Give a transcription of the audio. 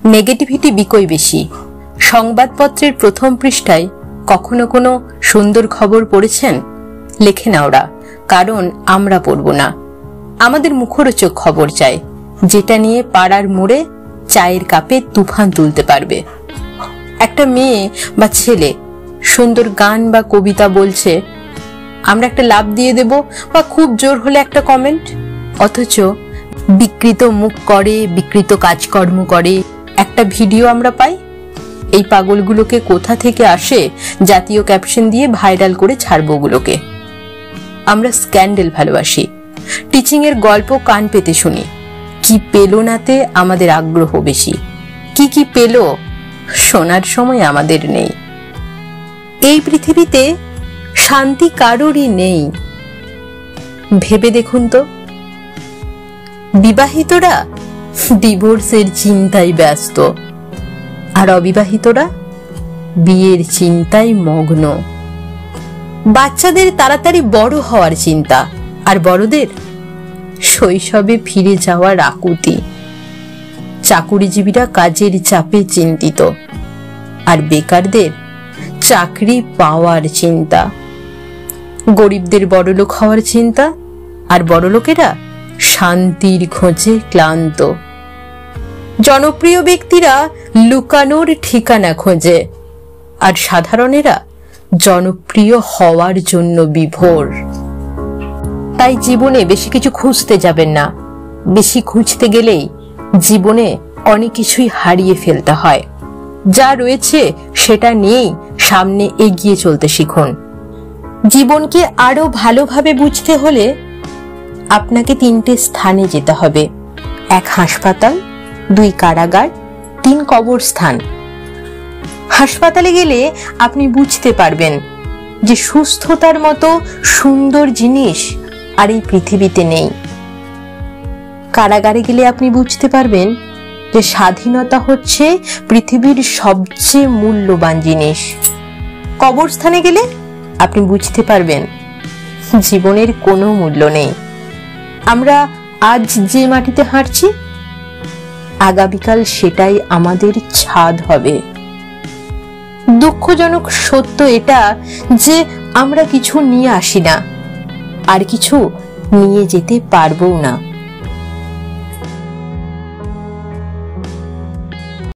Negativity বিকই বেশি। সংবাদপত্রের প্রথম পৃষ্ঠায় কখনো কোনো সুন্দর খবর পড়েছেন? লেখে না ওরা, কারণ আমরা পড়ব না। আমাদের মুখরোচক খবর চাই, যেটা নিয়ে পাড়ার মোড়ে চায়ের কাপে তুফান তুলতে পারবে। একটা মেয়ে বা ছেলে সুন্দর গান বা কবিতা বলছে, আমরা একটা লাভ দিয়ে দেব, বা খুব জোর হলে একটা কমেন্ট। অথচ বিকৃত মুখ করে, বিকৃত কাজকর্ম করে একটা ভিডিও আমরা পাই। এই পাগলগুলোকে কোথা থেকে আসে জাতীয় ক্যাপশন দিয়ে ভাইরাল করে ছাড়বো গুলোকে। আমরা স্ক্যান্ডেল ভালোবাসি, টিচিং এর গল্প কান পেতে শুনি। কি পেল নাতে আমাদের আগ্রহ বেশি, কি পেল শোনার সময় আমাদের নেই। এই পৃথিবীতে শান্তি কারোরই নেই। ভেবে দেখুন তো, বিবাহিতরা ডিভোর্সের চিন্তায় ব্যস্ত, আর অবিবাহিতরা বিয়ের চিন্তায় মগ্ন। বাচ্চাদের তাড়াতাড়ি বড় হওয়ার চিন্তা, আর বড়দের শৈশবে ফিরে যাওয়ার আকুতি। চাকুরিজীবীরা কাজের চাপে চিন্তিত, আর বেকারদের চাকরি পাওয়ার চিন্তা। গরিবদের বড়লোক হওয়ার চিন্তা, আর বড়লোকেরা শান্তির খোঁজে ক্লান্ত। জনপ্রিয় ব্যক্তিরা লুকানোর ঠিকানা খোঁজে, আর সাধারণেরা জনপ্রিয় হওয়ার জন্য বিভোর। তাই জীবনে বেশি কিছু খুঁজতে যাবেন না। বেশি খুঁজতে গেলেই জীবনে অনেক কিছুই হারিয়ে ফেলতে হয়। যা রয়েছে সেটা নিয়েই সামনে এগিয়ে চলতে শিখুন। জীবনকে আরো ভালোভাবে বুঝতে হলে আপনাকে 3টে স্থানে যেতে হবে। 1 হাসপাতাল, 2 কারাগার, 3 কবরস্থান। হাসপাতালে গেলে আপনি বুঝতে পারবেন যে সুস্থতার মতো সুন্দর জিনিস আর এই পৃথিবীতে নেই। কারাগারে গেলে আপনি বুঝতে পারবেন যে স্বাধীনতা হচ্ছে পৃথিবীর সবচেয়ে মূল্যবান জিনিস। কবরস্থানে গেলে আপনি বুঝতে পারবেন জীবনের কোনো মূল্য নেই। আমরা আজ যে মাটিতে হাঁটছি, আগামীকাল সেটাই আমাদের ছাদ হবে। দুঃখজনক সত্য এটা যে আমরা কিছু নিয়ে আসি না, আর কিছু নিয়ে যেতে পারবো না।